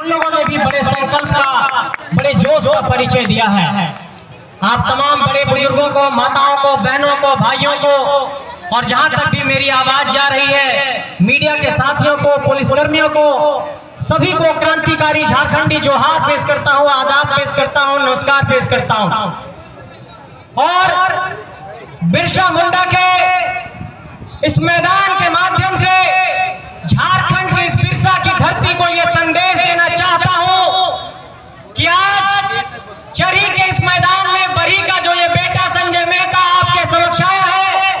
उन लोगों ने भी बड़े संकल्प का, बड़े जोश का परिचय दिया है। आप तमाम बड़े बुजुर्गों को, माताओं को, बहनों को, भाइयों को, और जहां तक भी मेरी आवाज जा रही है, मीडिया के साथियों को, पुलिसकर्मियों को, सभी को क्रांतिकारी झारखंडी जोहार पेश करता हूं, आदाब पेश करता हूं, नमस्कार पेश करता हूं। और बिरसा मुंडा के इस मैदान के माध्यम से झारखंड की इस बिरसा की धरती को यह संदेश देना चाहता हूं कि आज चरी के इस मैदान में बरी का जो ये बेटा संजय मेहता आपके समक्ष आया है,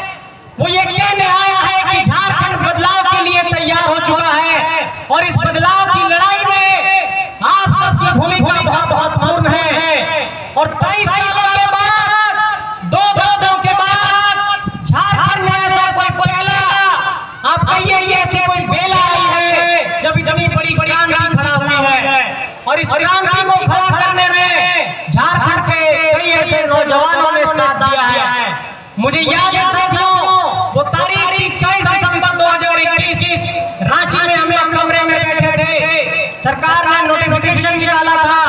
वो ये कहने आया है कि झारखंड बदलाव के लिए तैयार हो चुका है और इस बदलाव की लड़ाई में आप सबकी भूमिका बहुत महत्वपूर्ण है। और 23 सालों के बाद, 2 दशकों के बाद झारखंड में ऐसा कोई पहला, आप कहिए कि ऐसी कोई बेला आई है जब इतनी बड़ी क्रांति खड़ा हुई है। और इस क्रांति को खड़ा करने में झारखंड के कई ऐसे नौजवानों ने साथ दिया है। मुझे याद है साथियों, वो तारीख 21 दिसंबर 2021 रांची में हम लोग कमरे में बैठे थे। सरकार ने नोटिफिकेशन निकाला था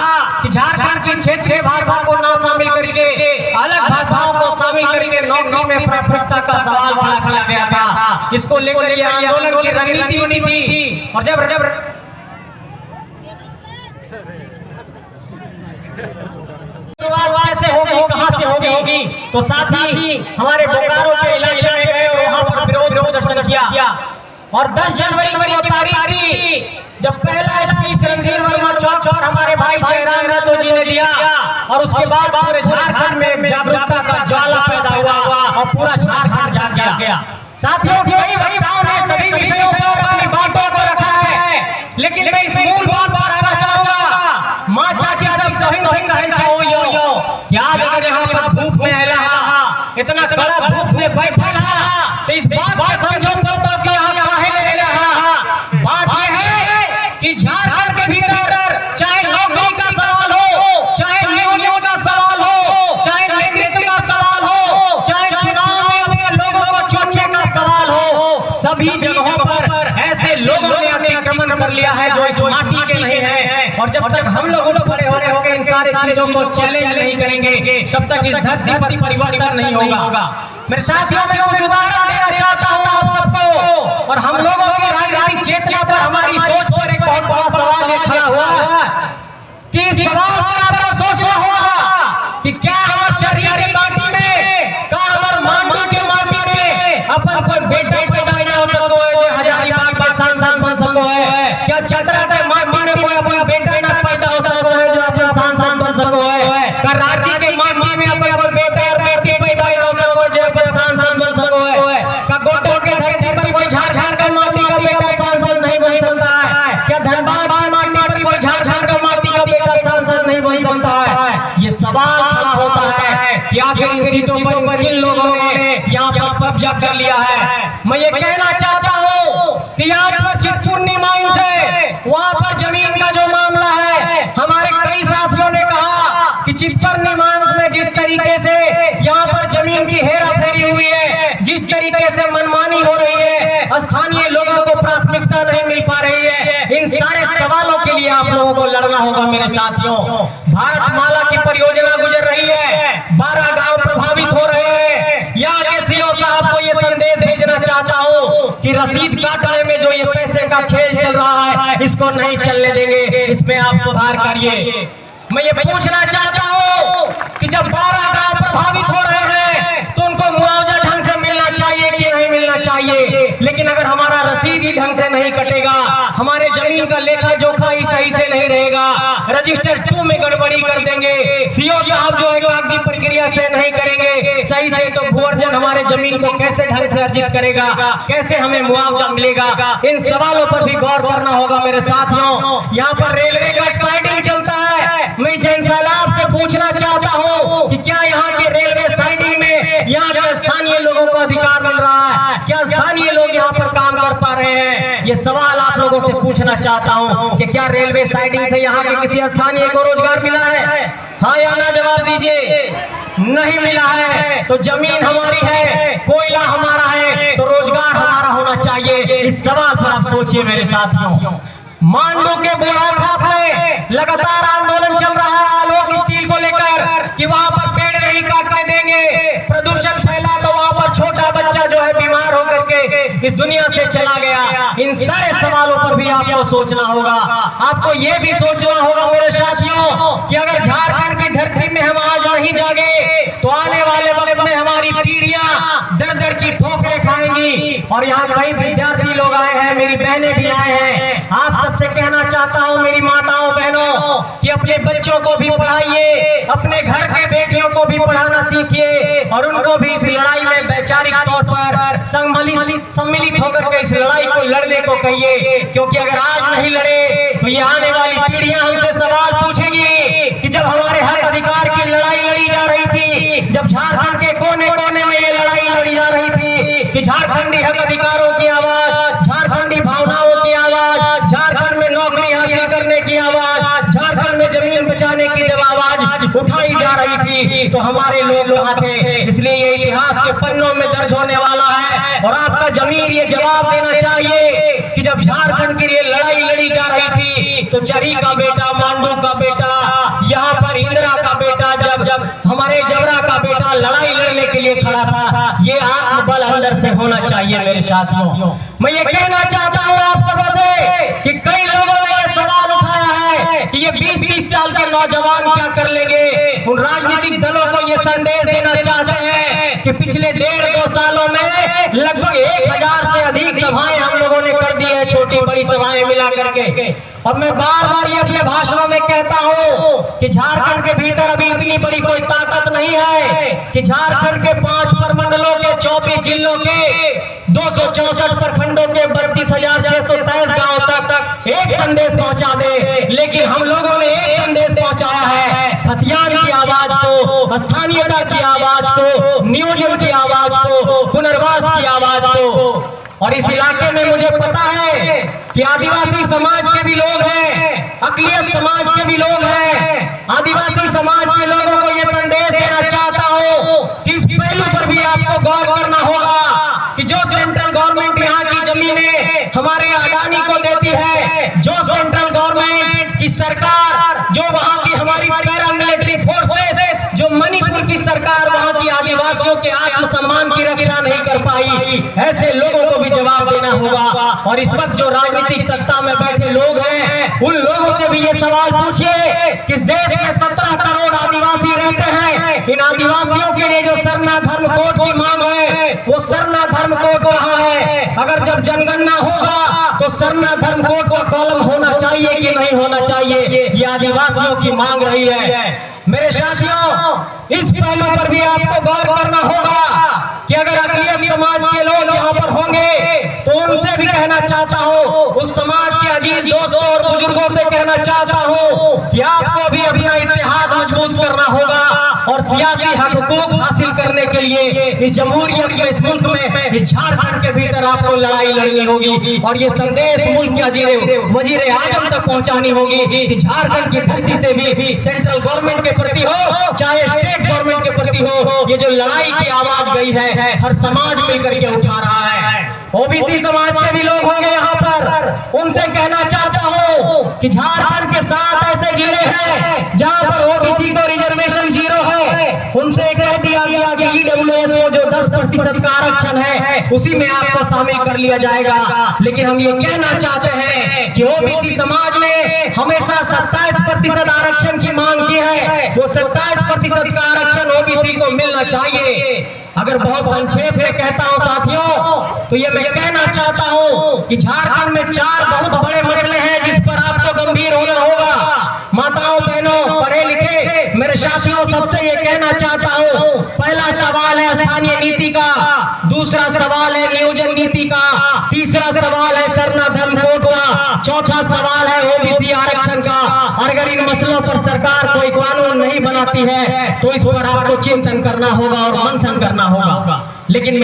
कि झारखंड की 6 भाषा को ना शामिल करके अलग भाषाओं को शामिल करके नौकरी में प्राथमिकता का सवाल खड़ा किया गया था। इसको लेकर ये आंदोलन की रणनीति बनी थी। और जब कैसे होगी, कहां से होगी, तो साथ ही हमारे बोकारो के इलाके में गए और वहां पर विरोध प्रदर्शन किया। और 10 जनवरी को तारीख थी जब पहला स्पीच रणधीर वर्मा चौक पर हमारे भाई जयराम रातो जी ने दिया। और उसके बाद पूरे झारखंड में जागरूकता का ज्वाला पैदा हुआ और पूरा झारखंड जाग गया। साथियों, कई वक्ताओं ने सभी विषयों पर अपनी बातों को रखा है, लेकिन मैं इस मूल बात पर आना चाहूंगा। माँ चाची सब सही कहना चाहो क्या अगर यहाँ पर धूप में है रहा, इतना कड़ा धूप में बैठा रहा, तो इस बात को समझो कि यहाँ काहे ले रहा। बात यह है कि झारखंड के भीतर चाहे नौकरी का सवाल हो, चाहे नियोजन का सवाल हो, चाहे नेतृत्व का सवाल हो, चाहे चुनाव में अपने लोगों को चुनने का सवाल हो, सभी जगहों पर ऐसे लोगों ने अतिक्रमण कर लिया है जो इस माटी के नहीं है। और जब तक हम लोग उठ खड़े होकर इन सारे चीजों को चैलेंज नहीं करेंगे, तब तक इस धरती पर परिवर्तन नहीं होगा। मेरे साथियों, में कुछ उदाहरण देना चाहता हूं आप सबको। और हम लोगों की राजनीतिक चेतना पर, हमारी सोच पर एक बहुत बड़ा सवाल ये खड़ा हुआ है कि इस सवाल पर आपको सोचना होगा कि क्या हमारे चरिया की माटी में, क्या हमारे मांडू के माटी में अपन कोई बेटा पैदा नहीं हो सको है जो हजारीबाग में सांसद बन सको है? क्या चतरा के माटी में कोई अपन बेटा ना पैदा हो सको है जो अपन सांसद बन सको है? क्या रांची के माटी में अपन कोई बेटा और बेटी पैदा नहीं हो सको जो अपन सांसद बन सको है? क्या गोटो के धरती पर कोई झारखंड का माटी का बेटा सांसद नहीं बन सकता है? क्या धनबाद की माटी पर कोई झारखंड का माटी का बेटा सांसद नहीं बन सकता है? ये सवाल खड़ा होता है कि आखिर इन सीटों पर किन लोगों ने यहाँ पर कब्जा कर लिया है। मैं ये कहना चाहता हूँ कि आज पर चितपुर्णी माइन से वहाँ पर जमीन का जो मामला है, हमारे कई साथियों ने कहा कि चितपुर्णी माइन में जिस तरीके से यहाँ पर जमीन की हेरा फेरी हुई है, जिस तरीके से मनमानी हो रही है, स्थानीय लोगों को प्राथमिकता नहीं मिल पा रही है, इन सारे सवालों के लिए आप लोगों को लड़ना होगा मेरे साथियों। भारतमाला की परियोजना गुजर रही है, 12 गांव प्रभावित हो रहे हैं। यहाँ के सीओ साहब को ये संदेश भेजना चाहता हूँ कि रसीद काटने में जो ये पैसे का खेल चल रहा है, इसको नहीं चलने देंगे, इसमें आप सुधार करिए। मैं ये पूछना चाहता हूँ कि जब 12 गांव प्रभावित हो रहे हैं तो उनको मुआवजा ढंग से मिलना चाहिए कि नहीं मिलना चाहिए? लेकिन अगर हमारा रसीद ही ढंग से नहीं कटेगा, हमारे जमीन का लेखा जोखा ही सही से नहीं रहेगा, रजिस्टर 2 में गड़बड़ी कर देंगे, सीओ साहब जो है कागजी प्रक्रिया से नहीं करेंगे सही से, तो भूअर्जन हमारे जमीन को कैसे ढंग से अर्जित करेगा, कैसे हमें मुआवजा मिलेगा? इन सवालों पर भी गौर करना होगा मेरे साथियों। यहाँ पर रेलवे का साइडिंग चलता है, मैं जैन साहब से पूछना चाहता हूँ कि क्या यहाँ के रेलवे साइडिंग में यहाँ के स्थानीय लोगों को अधिकार मिल रहा है? क्या स्थानीय लोग यहाँ पर काम कर पा रहे हैं? ये सवाल आप लोगों से पूछना चाहता हूँ कि क्या रेलवे साइडिंग से यहाँ के किसी स्थानीय को रोजगार मिला है? हाँ या ना जवाब दीजिए। नहीं मिला है तो जमीन हमारी है, कोयला हमारा है, तो रोजगार हमारा होना चाहिए। इस सवाल पर आप सोचिए मेरे साथियों। मांडू के बुढ़ाखाप में इस दुनिया से चला गया। इन सारे सवालों पर भी आपको सोचना होगा। आपको ये भी सोचना होगा मेरे साथियों कि अगर झारखंड की धरती में हम आज नहीं जागे तो आने वाले वक्त में हमारी पीढ़ियां दर दर की ठोकरें खाएंगी। और यहाँ कई विद्यार्थी लोग आए हैं, मेरी बहनें भी आए हैं। आप सबसे कहना चाहता हूँ मेरी माताओं बहनों कि अपने बच्चों को भी पढ़ाइए, अपने घर के बेटियों को भी पढ़ाना सीखिए और उनको भी इस लड़ाई में वैचारिक तौर पर सम्मिलित होकर के इस लड़ाई को लड़ने को कहिए। क्योंकि अगर आज नहीं लड़े तो ये आने वाली पीढ़ियां हमसे सवाल पूछेगी कि जब हमारे हक अधिकार की लड़ाई लड़ी जा रही थी, जब झारखंड के कोने कोने में ये लड़ाई लड़ी जा रही थी कि झारखंडी हक अधिकारों की आवाज, झारखंडी भावनाओं की आवाज, झारखंड में नौकरी हासिल करने की आवाज, झारखंड में जमीन बचाने की जब आवाज उठाई जा रही थी तो हमारे लोग वहां थे। इसलिए ये इतिहास के पन्नों में दर्ज होने वाला है और आपका जमीर ये जवाब देना चाहिए कि जब झारखंड के लिए लड़ाई लड़ी जा रही थी तो चरी का बेटा, मांडू का बेटा, यहाँ पर इंदिरा का बेटा, जब हमारे जबरा का बेटा लड़ाई लड़ने के लिए खड़ा था, ये आत्मबल अंदर से होना चाहिए मेरे साथियों। मैं ये कहना चाहता हूँ आप सबों से कि कई लोगों ने ये सवाल उठाया है कि ये 20-30 साल के नौजवान क्या कर लेंगे। उन राजनीतिक दलों को ये संदेश देना चाहते हैं कि पिछले 1.5-2 सालों में लगभग 1000 से अधिक सभाएं हम लोगों ने कर दी है, छोटी बड़ी सभाएं मिला करके। और मैं बार बार ये अपने भाषणों में कहता हूँ कि झारखंड के भीतर अभी इतनी बड़ी कोई ताकत नहीं है कि झारखंड के 5 प्रमंडलों के 24 जिलों के 264 प्रखंडों के 32,623 गांवों तक एक संदेश पहुंचा दे। लेकिन हम लोगों ने एक संदेश पहुंचाया है, खतियान की आवाज को, स्थानीयता की आवाज को, नियोजन की आवाज को, पुनर्वास की आवाज को। और इस इलाके में मुझे पता है कि आदिवासी समाज के भी लोग हैं, अकलियत समाज के भी लोग हैं। आदिवासी समाज के लोगों को यह संदेश देना चाहता हूं कि इस पहलू पर भी आपको गौर करना होगा कि जो सेंट्रल गवर्नमेंट यहाँ की जमीनें हमारे अडानी को देती है, जो सेंट्रल गवर्नमेंट की सरकार, जो वहाँ की हमारी पैरामिलिट्री फोर्सेस, जो मणिपुर की सरकार वहाँ की आदिवासियों के आत्मसम्मान की रक्षा नहीं कर पाई, ऐसे लोगों को भी जवाब देना होगा। और इस वक्त जो राजनीतिक सत्ता में बैठे लोग हैं उन लोगों से भी ये सवाल पूछिए कि इस देश में 17 करोड़ आदिवासी रहते हैं। इन आदिवासियों के लिए जो सरना धर्म कोड की मांग है वो सरना धर्म कोड कहाँ है? अगर जब जनगणना होगा तो सरना धर्म कोड का कॉलम होना चाहिए कि नहीं होना चाहिए, ये आदिवासियों की मांग रही है। मेरे साथियों, इस पहलू पर भी आपको गौर करना होगा कि अगर अकलियत समाज के लोग यहाँ पर होंगे तो उनसे भी कहना चाहता हूँ, उस समाज के अजीज दोस्तों और बुजुर्गों से कहना चाहता हूँ कि आपको भी अपना इत्तेहाद मजबूत करना होगा और सियासी हकूक हासिल करने के लिए इस जमहूरियत में, इस मुल्क में, इस झारखंड के भीतर आपको लड़ाई लड़नी होगी। और ये संदेश मुल्क के वजीर आजम तक पहुंचानी होगी कि झारखंड की धरती से भी सेंट्रल गवर्नमेंट के प्रति हो चाहे स्टेट गवर्नमेंट के प्रति हो, ये जो लड़ाई की आवाज गई है हर समाज मिलकर के उठा रहा है। ओबीसी समाज के भी लोग होंगे यहाँ पर, उनसे कहना चाहता हूँ कि झारखंड के 7 ऐसे जिले हैं जहाँ पर ओबीसी को रिजर्वेशन 0 है। उनसे कह दिया गया कि ईडब्ल्यूएस को जो 10% का आरक्षण है उसी में आपको शामिल कर लिया जाएगा। लेकिन हम ये कहना चाहते हैं कि ओबीसी समाज ने हमेशा 27% आरक्षण की मांग की है, वो 27% का आरक्षण ओबीसी को मिलना चाहिए। अगर बहुत संक्षेप में कहता हूं साथियों तो ये मैं कहना चाहता हूं कि झारखंड में 4 बहुत बड़े मसले हैं जिस पर आपको गंभीर होना होगा। माताओं बहनों पढ़े लिखे मेरे साथियों, सबसे ये कहना चाहता हूं, पहला सवाल है स्थानीय नीति का, दूसरा सवाल है नियोजन नीति का, तीसरा सवाल है सरना धर्म कोड का, चौथा सवाल है ओबीसी आरक्षण का। और अगर इन मसलों पर सरकार कोई कानून नहीं बनाती है तो इस पर आपको चिंतन करना होगा और मंथन करना होगा। लेकिन